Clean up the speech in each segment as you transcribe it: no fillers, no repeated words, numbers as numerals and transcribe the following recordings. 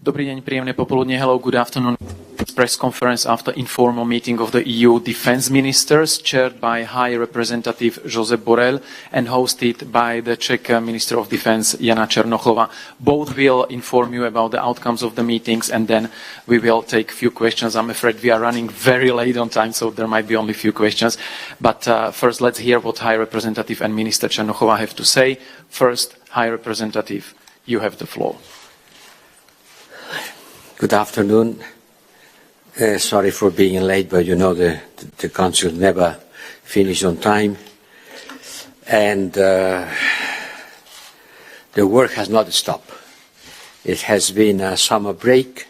Dobrý deň, príjemné popoludne. Hello, good afternoon. Press conference after informal meeting of the EU defense ministers, chaired by High Representative Josep Borrell and hosted by the Czech Minister of Defense Jana Černochová. Both will inform you about the outcomes of the meetings, and then we will take few questions. I'm afraid we are running very late on time, so there might be only few questions. But first, let's hear what High Representative and Minister Černochová have to say. First, High Representative, you have the floor. Good afternoon. Sorry for being late, but you know the council never finishes on time. And the work has not stopped. It has been a summer break,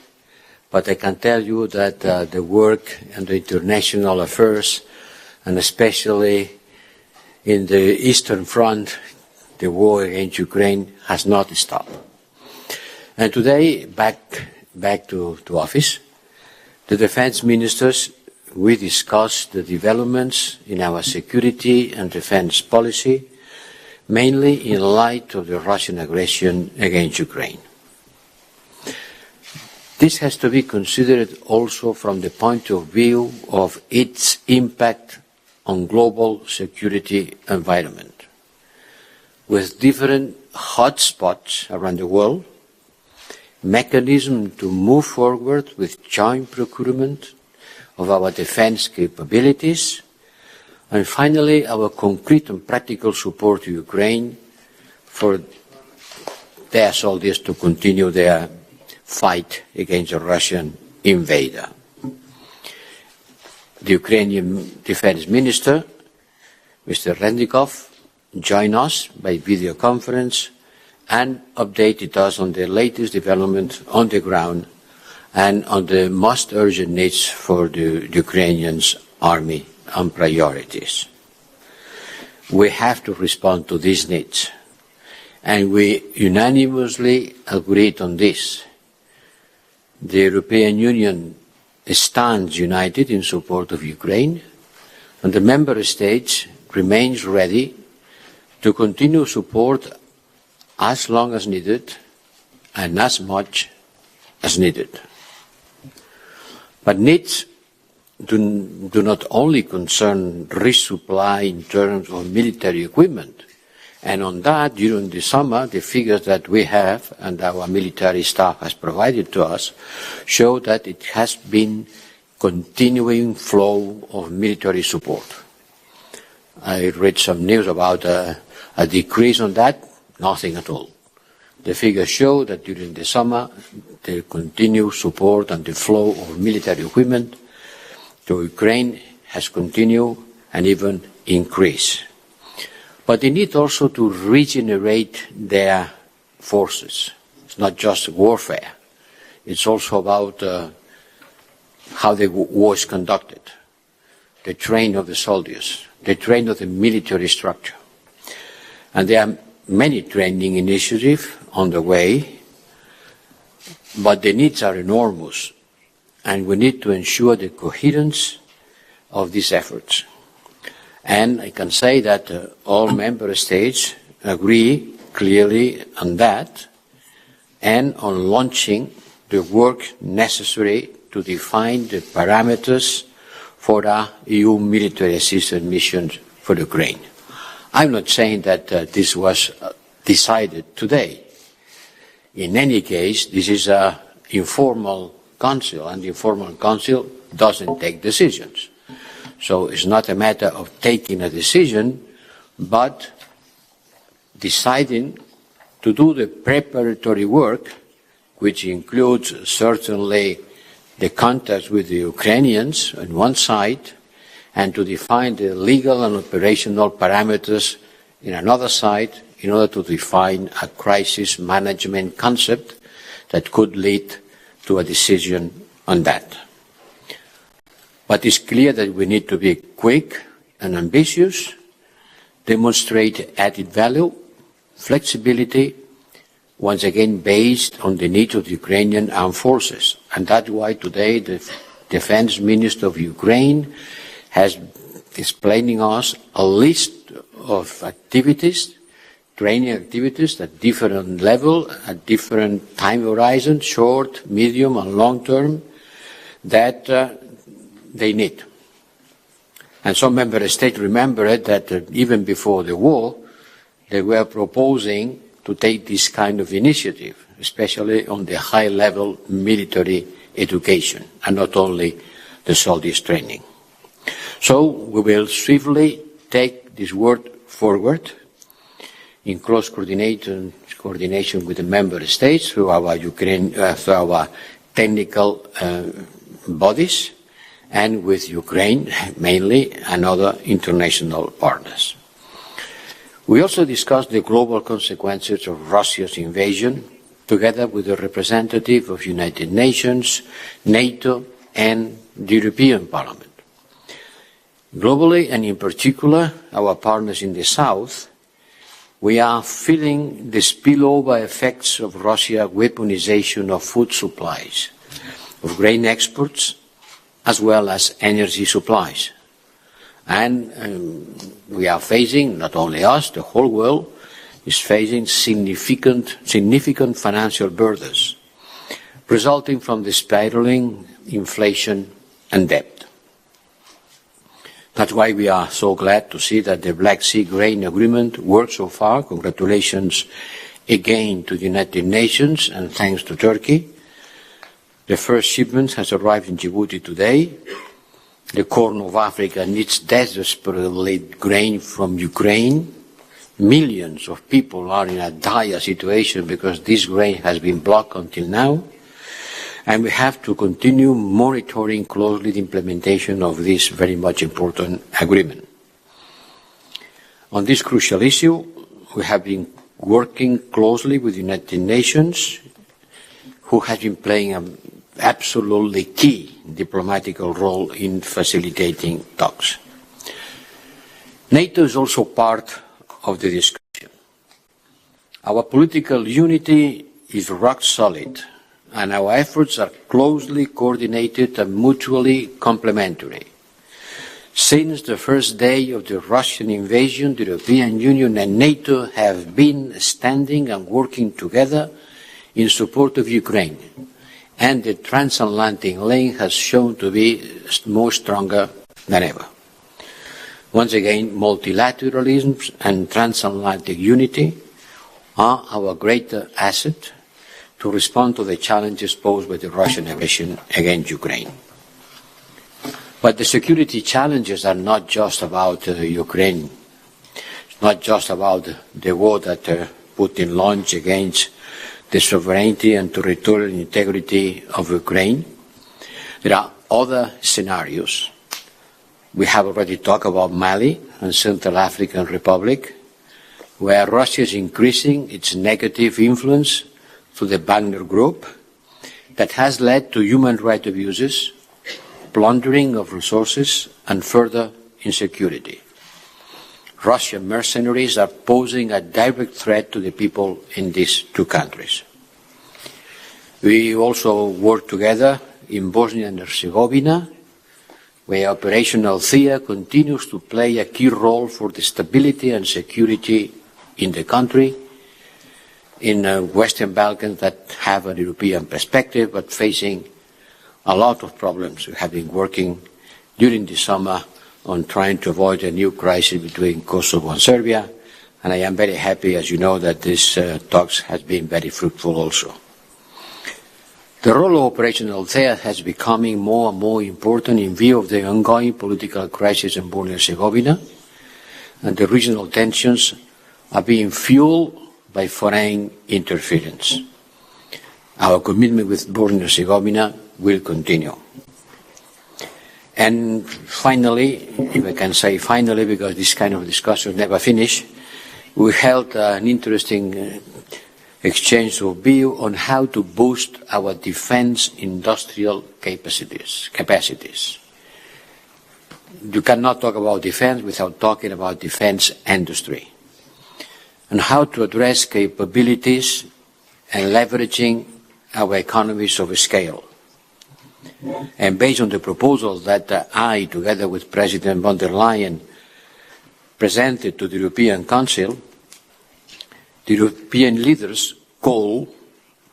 but I can tell you that the work and the international affairs, and especially in the Eastern Front, the war against Ukraine has not stopped. And today, back to office, the defense ministers, we discussed the developments in our security and defense policy, mainly in light of the Russian aggression against Ukraine. This has to be considered also from the point of view of its impact on global security environment, with different hotspots around the world, mechanism to move forward with joint procurement of our defense capabilities, and finally our concrete and practical support to Ukraine for their soldiers to continue their fight against a Russian invader. The Ukrainian Defense Minister, Mr. Rendikov, joined us by video conference and updated us on the latest development on the ground and on the most urgent needs for the Ukrainian army and priorities. We have to respond to these needs, and we unanimously agreed on this. The European Union stands united in support of Ukraine, and the member states remains ready to continue support as long as needed and as much as needed. But needs do not only concern resupply in terms of military equipment. And on that, during the summer, the figures that we have and our military staff has provided to us show that it has been continuing flow of military support. I read some news about a decrease on that. Nothing at all. The figures show that during the summer, the continued support and the flow of military equipment to Ukraine has continued and even increased. But they need also to regenerate their forces. It's not just warfare. It's also about how the war is conducted, the training of the soldiers, the training of the military structure. And there are many training initiatives on the way, but the needs are enormous, and we need to ensure the coherence of these efforts. And I can say that all member states agree clearly on that and on launching the work necessary to define the parameters for our EU military assistance mission for Ukraine. I'm not saying that this was decided today. In any case, this is an informal council, and the informal council doesn't take decisions. So it's not a matter of taking a decision, but deciding to do the preparatory work, which includes certainly the contacts with the Ukrainians on one side, and to define the legal and operational parameters in another side in order to define a crisis management concept that could lead to a decision on that. But it's clear that we need to be quick and ambitious, demonstrate added value, flexibility, once again based on the needs of the Ukrainian armed forces. And that's why today the Defense Minister of Ukraine has explaining us a list of activities training activities at different level, at different time horizons, short, medium, and long term, that they need. And some member states remember that even before the war, they were proposing to take this kind of initiative, especially on the high-level military education, and not only the soldiers' training. So we will swiftly take this work forward in close coordination with the member states through our technical bodies, and with Ukraine mainly, and other international partners. We also discussed the global consequences of Russia's invasion, together with the representative of United Nations, NATO, and the European Parliament. Globally, and in particular, our partners in the South, we are feeling the spillover effects of Russia's weaponization of food supplies, of grain exports, as well as energy supplies. And we are facing, not only us, the whole world is facing significant financial burdens resulting from the spiraling inflation and debt. That's why we are so glad to see that the Black Sea grain agreement worked so far. Congratulations again to the United Nations, and thanks to Turkey. The first shipment has arrived in Djibouti today. The Corn of Africa needs desperately grain from Ukraine. Millions of people are in a dire situation because this grain has been blocked until now. And we have to continue monitoring closely the implementation of this very much important agreement. On this crucial issue, we have been working closely with the United Nations, who has been playing an absolutely key diplomatic role in facilitating talks. NATO is also part of the discussion. Our political unity is rock solid, and our efforts are closely coordinated and mutually complementary. Since the first day of the Russian invasion, the European Union and NATO have been standing and working together in support of Ukraine, and the transatlantic link has shown to be more stronger than ever. Once again, multilateralism and transatlantic unity are our greater asset to respond to the challenges posed by the Russian aggression against Ukraine. But the security challenges are not just about Ukraine. It's not just about the war that Putin launched against the sovereignty and territorial integrity of Ukraine. There are other scenarios. We have already talked about Mali and Central African Republic, where Russia is increasing its negative influence through the Wagner Group that has led to human rights abuses, plundering of resources, and further insecurity. Russian mercenaries are posing a direct threat to the people in these two countries. We also work together in Bosnia and Herzegovina, where Operation Althea continues to play a key role for the stability and security in the country, in Western Balkans that have a European perspective but facing a lot of problems. We have been working during the summer on trying to avoid a new crisis between Kosovo and Serbia, and I am very happy, as you know, that this talks has been very fruitful also. The role of Operation Althea has becoming more and more important in view of the ongoing political crisis in Bosnia and Herzegovina, and the regional tensions are being fueled by foreign interference. Our commitment with Bosnia and Herzegovina will continue. And finally, if I can say finally, because this kind of discussion never finish, we held an interesting exchange of view on how to boost our defense industrial capacities. You cannot talk about defense without talking about defense industry, and how to address capabilities and leveraging our economies of scale. And based on the proposal that I, together with President von der Leyen, presented to the European Council, the European leaders call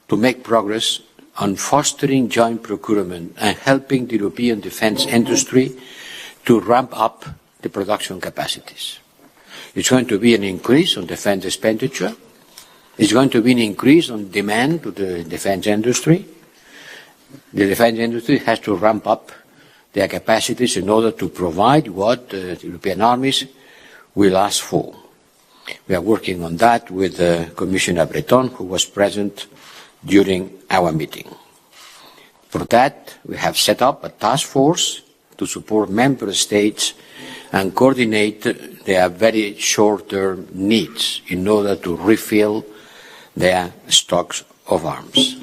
to make progress on fostering joint procurement and helping the European defence industry to ramp up the production capacities. It's going to be an increase on defence expenditure. It's going to be an increase on demand to the defence industry. The defence industry has to ramp up their capacities in order to provide what the European armies will ask for. We are working on that with Commissioner Breton, who was present during our meeting. For that, we have set up a task force to support member states and coordinate their very short-term needs in order to refill their stocks of arms.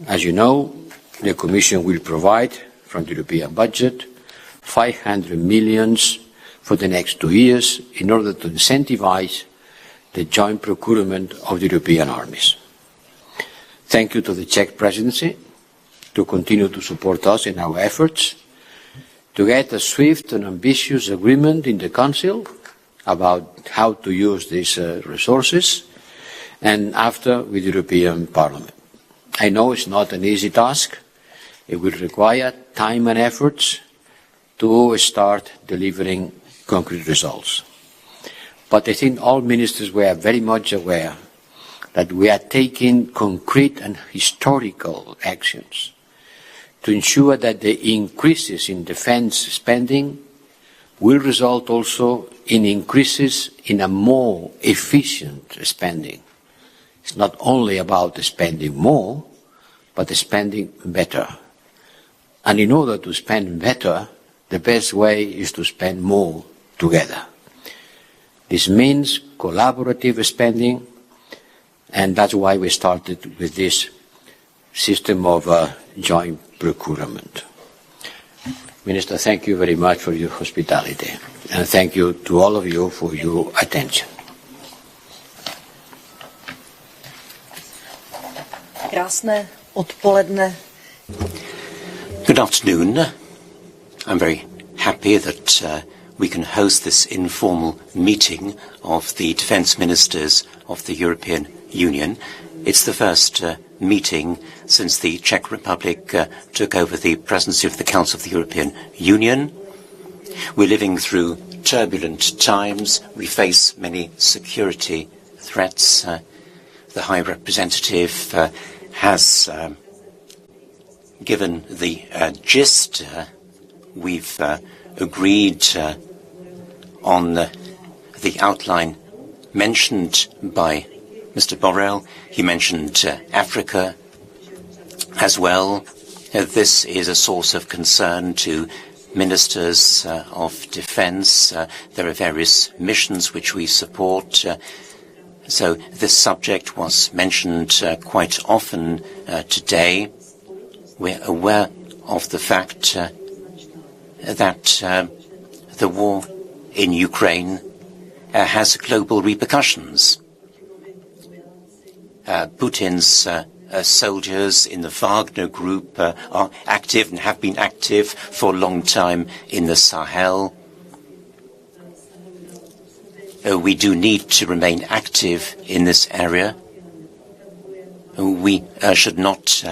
As you know, the Commission will provide from the European budget 500 million for the next 2 years in order to incentivize the joint procurement of the European armies. Thank you to the Czech presidency to continue to support us in our efforts to get a swift and ambitious agreement in the Council about how to use these resources, and after with the European Parliament. I know it's not an easy task. It will require time and efforts to start delivering concrete results. But I think all ministers were very much aware that we are taking concrete and historical actions to ensure that the increases in defence spending will result also in increases in a more efficient spending. It's not only about spending more, but spending better. And in order to spend better, the best way is to spend more together. This means collaborative spending, and that's why we started with this system of joint procurement. Minister, thank you very much for your hospitality, and thank you to all of you for your attention. Krásné odpoledne. Good afternoon. I'm very happy that we can host this informal meeting of the defence ministers of the European Union. It's the first meeting since the Czech Republic took over the presidency of the Council of the European Union. We're living through turbulent times. We face many security threats. The High Representative has given the gist. We've agreed on the outline mentioned by Mr. Borrell. He mentioned Africa as well. This is a source of concern to ministers of defence. There are various missions which we support. So this subject was mentioned quite often today. We're aware of the fact that the war in Ukraine has global repercussions. Putin's soldiers in the Wagner group are active and have been active for a long time in the Sahel. We do need to remain active in this area. We should not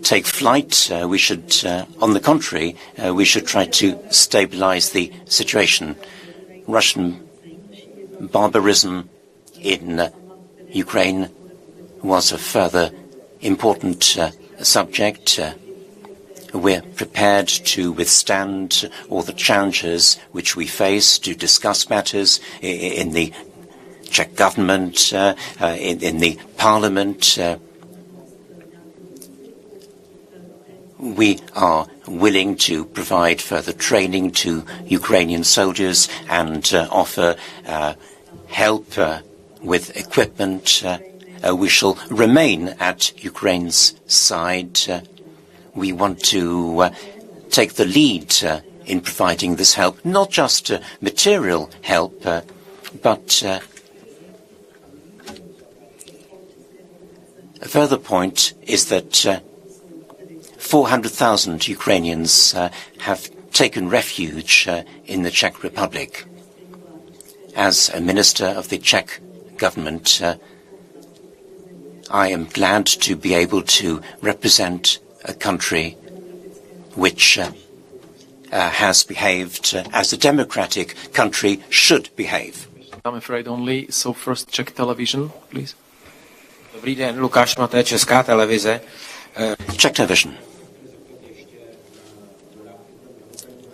take flight. We should, on the contrary, we should try to stabilize the situation. Russian barbarism in Ukraine was a further important subject. We're prepared to withstand all the challenges which we face, to discuss matters in the Czech government, in the parliament. We are willing to provide further training to Ukrainian soldiers and offer help with equipment. We shall remain at Ukraine's side. We want to take the lead in providing this help, not just material help, but a further point is that 400,000 Ukrainians have taken refuge in the Czech Republic. as a minister of the Czech government, I am glad to be able to represent a country which has behaved as a democratic country should behave. I'm afraid only, so first Czech television, please. Dobrý den, Lukáš Maté, Česká televize. Czech television.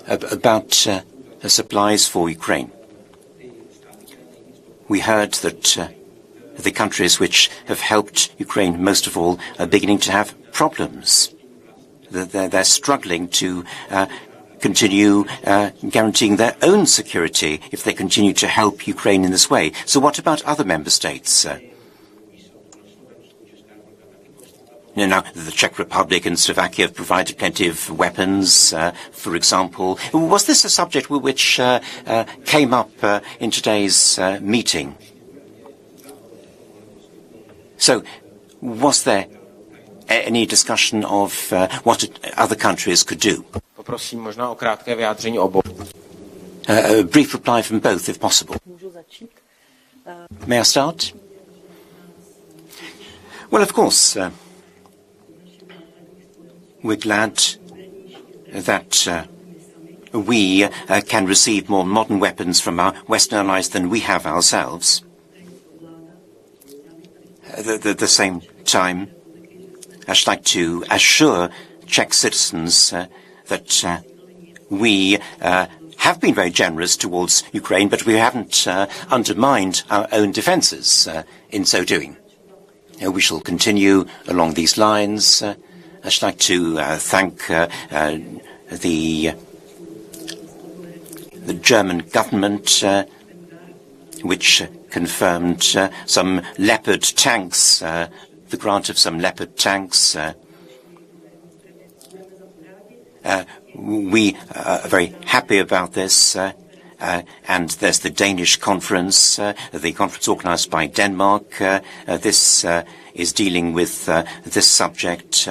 About supplies for Ukraine. We heard that the countries which have helped Ukraine most of all are beginning to have problems. They're struggling to continue guaranteeing their own security if they continue to help Ukraine in this way. So what about other member states? Now, the Czech Republic and Slovakia have provided plenty of weapons, for example. Was this a subject which came up in today's meeting? So, was there any discussion of what other countries could do? Poprosím možná o krátké vyjádření obou. A brief reply from both, if possible. May I start? Well, of course, we're glad that we can receive more modern weapons from our Western allies than we have ourselves. At the same time, I'd like to assure Czech citizens that we have been very generous towards Ukraine, but we haven't undermined our own defences in so doing. We shall continue along these lines. I'd like to thank the German government, which confirmed some Leopard tanks, the grant of some Leopard tanks. We are very happy about this, and there's the Danish conference, the conference organized by Denmark. This is dealing with this subject,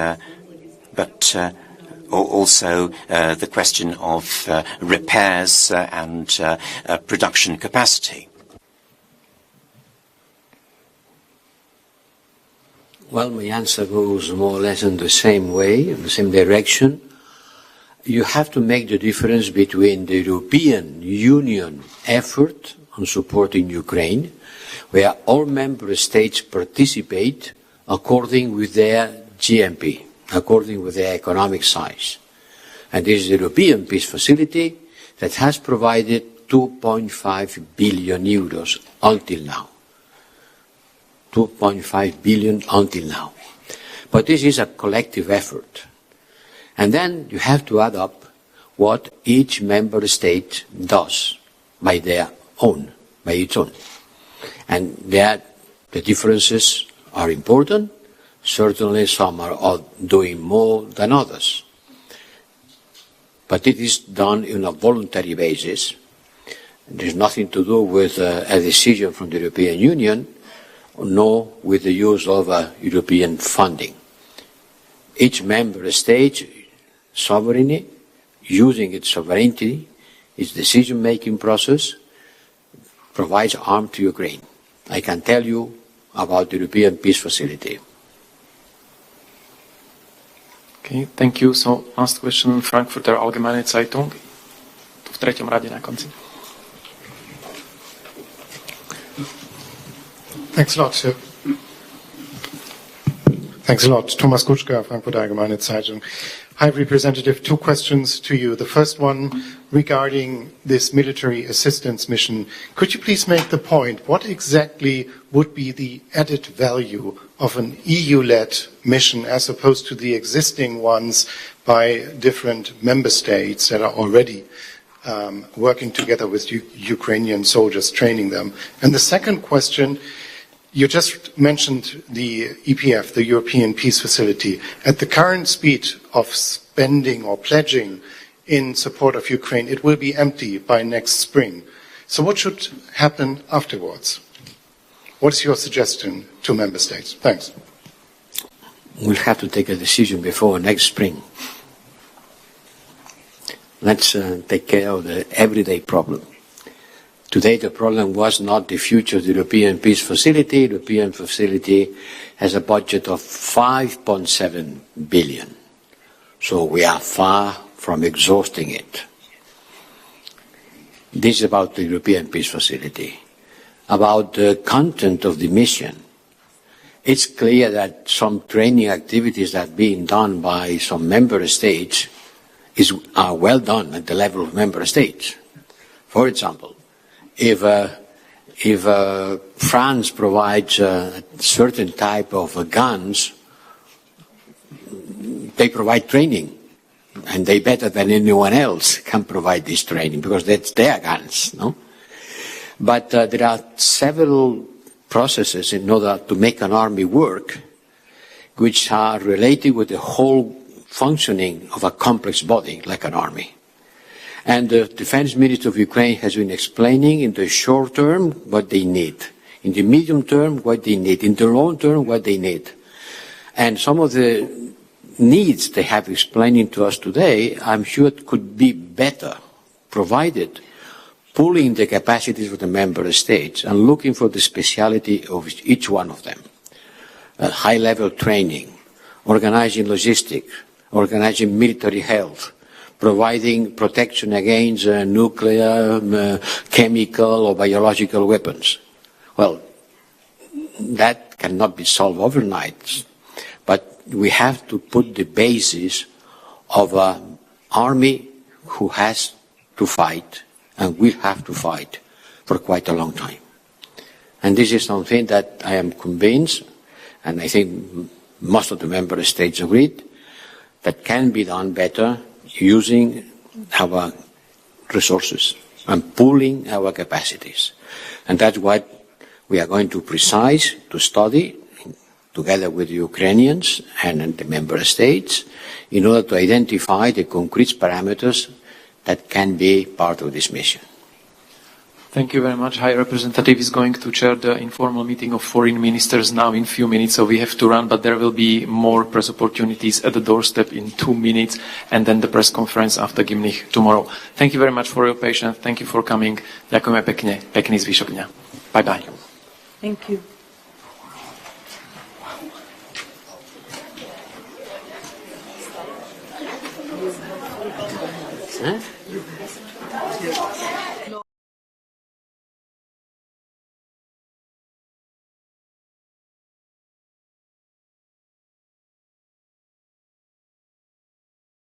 but also the question of repairs and production capacity. Well, my answer goes more or less in the same way, in the same direction. You have to make the difference between the European Union effort on supporting Ukraine, where all member states participate according with their GMP, according with their economic size. And this is the European Peace Facility that has provided 2.5 billion euros until now. 2.5 billion until now. But this is a collective effort. And then you have to add up what each member state does by its own. And the differences are important. Certainly some are doing more than others. But it is done on a voluntary basis. There's nothing to do with a decision from the European Union, nor with the use of European funding. Each member state sovereignty, using its sovereignty, its decision-making process, provides arms to Ukraine. I can tell you about the European Peace Facility. Okay, thank you. So, last question, Frankfurter Allgemeine Zeitung. V treťom rade na konci. Thanks a lot. Thanks a lot. Thomas Kutschka, Frankfurter Allgemeine Zeitung. High Representative, two questions to you. The first one regarding this military assistance mission. Could you please make the point, what exactly would be the added value of an EU-led mission as opposed to the existing ones by different member states that are already working together with Ukrainian soldiers, training them? And the second question, you just mentioned the EPF, the European Peace Facility. At the current speed of spending or pledging in support of Ukraine, it will be empty by next spring. So what should happen afterwards? What is your suggestion to member states? Thanks. We'll have to take a decision before next spring. Let's take care of the everyday problem. Today the problem was not the future of the European Peace Facility. The European Facility has a budget of 5.7 billion. So we are far from exhausting it. This is about the European Peace Facility. About the content of the mission, it's clear that some training activities that are being done by some member states are well done at the level of member states. For example, if France provides a certain type of guns, they provide training, and they better than anyone else can provide this training because that's their guns, no? But there are several processes in order to make an army work which are related with the whole functioning of a complex body like an army. And the Defense Minister of Ukraine has been explaining in the short term what they need, in the medium term what they need, in the long term what they need. And some of the needs they have explaining to us today, I'm sure it could be better provided pulling the capacities of the member states and looking for the speciality of each one of them. High-level training, organizing logistics, organizing military health, providing protection against nuclear, chemical or biological weapons. Well, that cannot be solved overnight, but we have to put the basis of an army who has to fight and will have to fight for quite a long time. And this is something that I am convinced, and I think most of the member states agreed, that can be done better using our resources and pooling our capacities. And that's what we are going to study together with the Ukrainians and the member states in order to identify the concrete parameters that can be part of this mission. Thank you very much. High Representative is going to chair the informal meeting of foreign ministers now in a few minutes, so we have to run, but there will be more press opportunities at the doorstep in 2 minutes, and then the press conference after Gimnich tomorrow. Thank you very much for your patience. Thank you for coming. Ďakujeme pekne. Pekný zvyšok dňa. Bye-bye. Thank you. Huh?